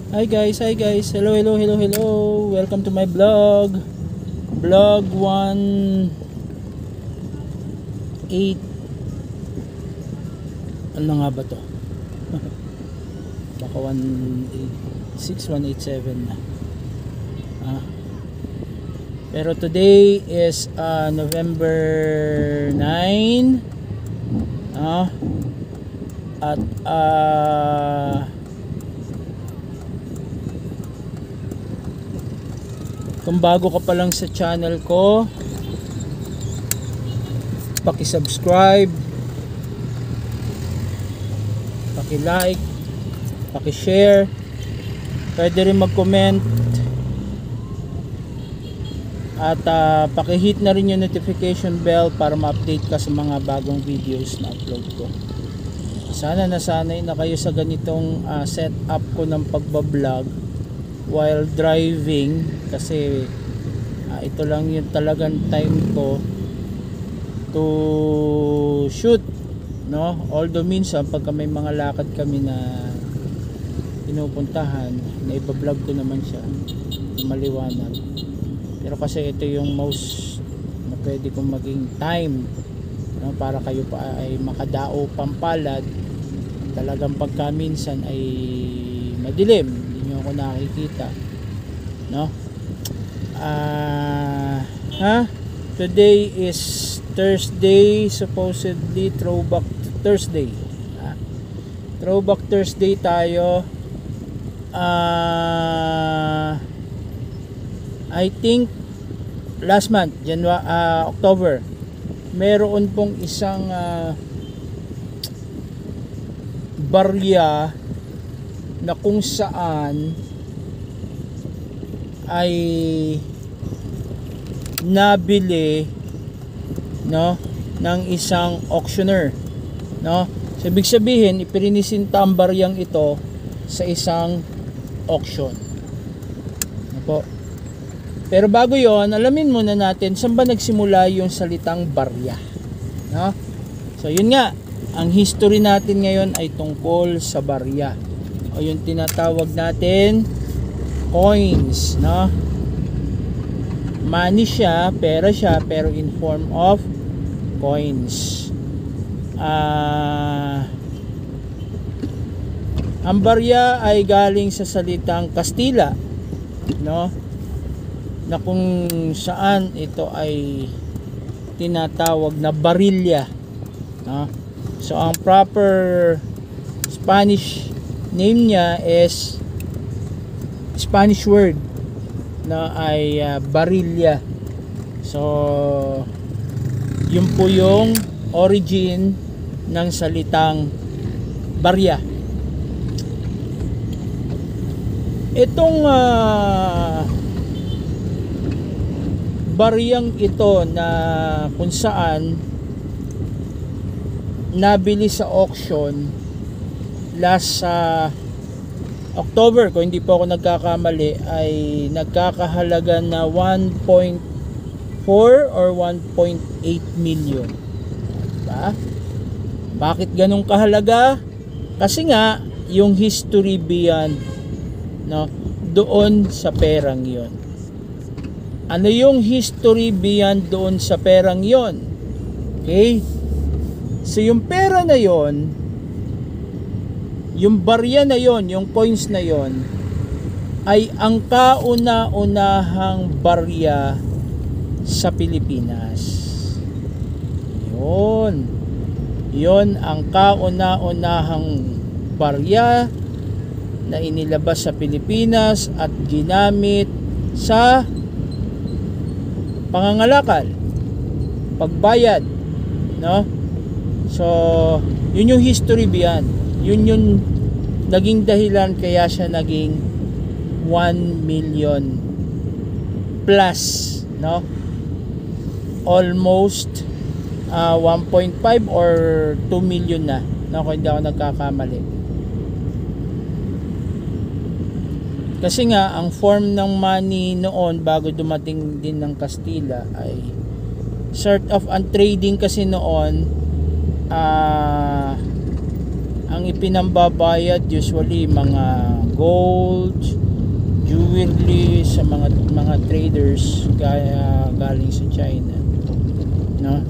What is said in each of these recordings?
Hi guys, hello, welcome to my vlog. Vlog 1.8. Ano nga ba to? Baka 1.86, 1.87 na. Pero today is November 9. At kung bago ka pa lang sa channel ko, paki-subscribe, paki-like, paki-share, pwede rin mag-comment, at paki-hit na rin yung notification bell para ma-update ka sa mga bagong videos na upload ko. Sana nasanay na kayo sa ganitong setup ko ng pagbablog while driving, kasi ito lang yung talagang time ko to shoot, no? Although minsan pagka may mga lakad kami na pinupuntahan, na ibablog ko naman siya maliwanag, pero kasi ito yung most na pwede kong maging time, no? Para kayo pa ay makadao pampalad. Talagang pagka minsan ay madilim, ako nakikita, no? Today is Thursday, supposedly Throwback Thursday. Throwback Thursday tayo. I think last month, October, meron pong isang barya na kung saan ay nabili, no, ng isang auctioneer, no? So, ibig sabihin ipirinisinta ang baryang ito sa isang auction, ano po? Pero bago yon, alamin muna natin saan ba nagsimula yung salitang barya, no? So yun nga, ang history natin ngayon ay tungkol sa barya, o yung tinatawag natin coins, no? Money siya, pera siya, pero in form of coins. Ang barya ay galing sa salitang Kastila, no? Na kung saan ito ay tinatawag na barilya, no? So ang proper Spanish name niya is Spanish word na ay barilya. So yun po yung origin ng salitang barya. Itong baryang ito na kung saan nabili sa auction last October, kung hindi po ako nagkakamali, ay nagkakahalaga na 1.4 or 1.8 million. Diba? Bakit ganun kahalaga? Kasi nga yung history beyond, no, doon sa perang yon. Ano yung history beyond doon sa perang yon? Okay? So yung pera na yon, yung barya na yon, yung coins na yon, ay ang kauna-unahang barya sa Pilipinas. Yon ang kauna-unahang barya na inilabas sa Pilipinas at ginamit sa pangangalakal, pagbayad, no? So yun yung history beyond. Yun yung naging dahilan kaya siya naging 1 million plus, no? Almost 1.5 or 2 million na, no? Kung hindi ako nagkakamali. Kasi nga ang form ng money noon bago dumating din ng Kastila ay sort of ang trading kasi noon ang ipinambabayad usually mga gold, jewelry sa mga traders galing sa China, no?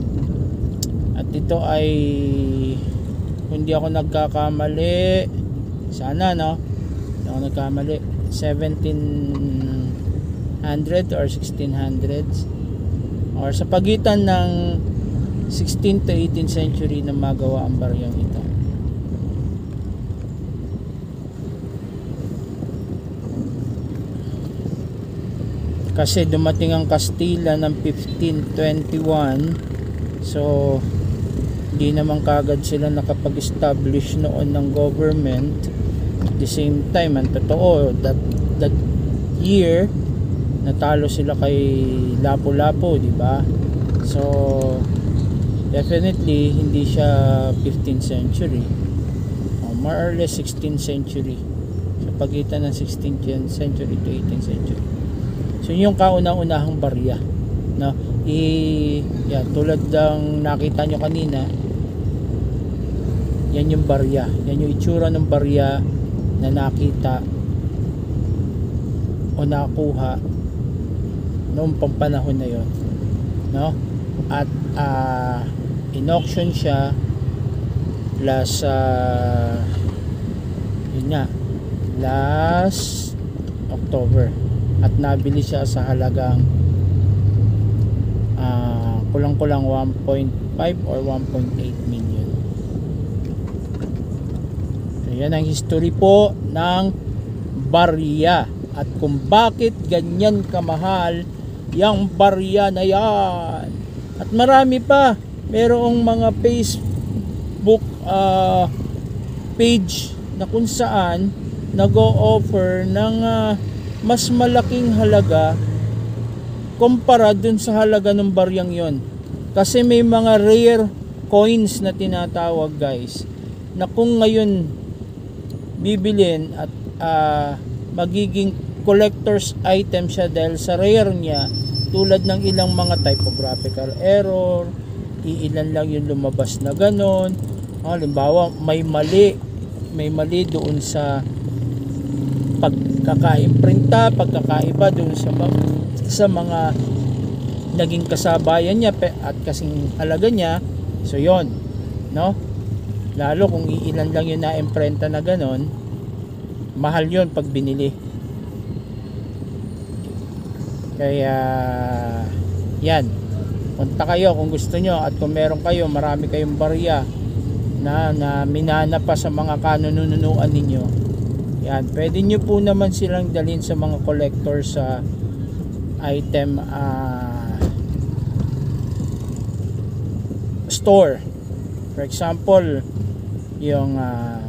At ito ay, hindi ako nagkakamali, sana, no? Hindi ako nagkamali, 1700 or 1600s, or sa pagitan ng 16th to 18th century na magawa ang baryang ito. Kasi dumating ang Kastila ng 1521, so hindi naman kagad sila nakapag-establish noon ng government. At the same time, ang totoo, that year natalo sila kay Lapu-Lapu, di ba? So definitely hindi siya 15th century, more or less 16th century, sa pagitan ng 16th century to 18th century. So yung kauna-unahang barya, no? Yan, tulad ng nakita nyo kanina, yan yung barya, yan yung itsura ng barya na nakita o nakuha noong pampanahon na yon, no? At in-auction siya last October, at nabili siya sa halagang kulang-kulang 1.5 or 1.8 million. So yan ang history po ng barya at kung bakit ganyan kamahal yung barya na yan. At marami pa, merong mga Facebook page na kung saan nag-o-offer ng mas malaking halaga kumpara dun sa halaga ng baryang yon. Kasi may mga rare coins na tinatawag, guys, na kung ngayon bibilin at magiging collector's item siya dahil sa rare niya, tulad ng ilang mga typographical error, iilan lang yung lumabas na ganon. Halimbawa, may mali doon sa pagkakaimprinta, pagkakaiba doon sa mga naging kasabayan niya at kasing halaga niya. So yon, no? Lalo kung iilan lang yung na-imprenta na ganon, mahal yon pag binili. Kaya yan, punta kayo kung gusto nyo, at kung meron kayo, marami kayong barya na minana pa sa mga kanununuan ninyo, yan, pwede nyo po naman silang dalhin sa mga collector sa item store. For example, yung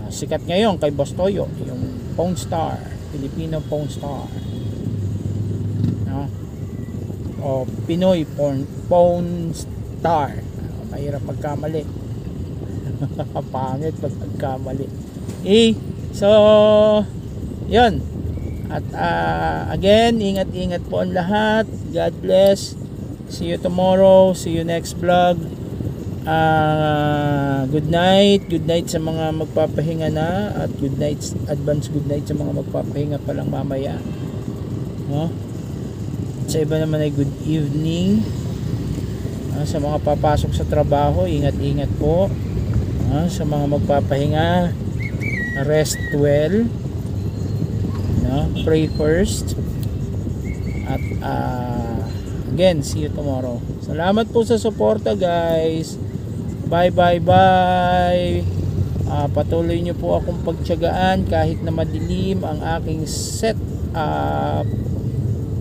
sikat ngayon kay Boss Toyo, yung Pawn Star, Filipino Pawn Star, no? O Pinoy Pawn Star. Mahirap magkamali. Pangit pag magkamali. So yun. At again, ingat-ingat po ang lahat. God bless. See you tomorrow. See you next vlog. Good night sa mga magpapahinga na, at advance good night sa mga magpapahinga pa lang mamaya, no? At sa iba naman ay good evening. Sa mga papasok sa trabaho, ingat-ingat po. Sa mga magpapahinga, rest well, no? Pray first. At again, see you tomorrow. Salamat po sa suporta, guys. Bye. Patuloy nyo po akong pagtiyagaan kahit na madilim ang aking setup.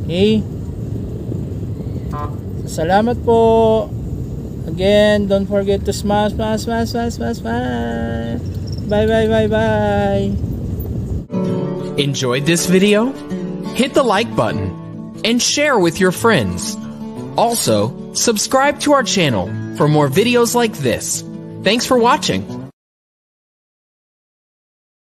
Okay? Salamat po. Again, don't forget to smash. Bye. Enjoyed this video? Hit the like button and share with your friends. Also, subscribe to our channel for more videos like this. Thanks for watching.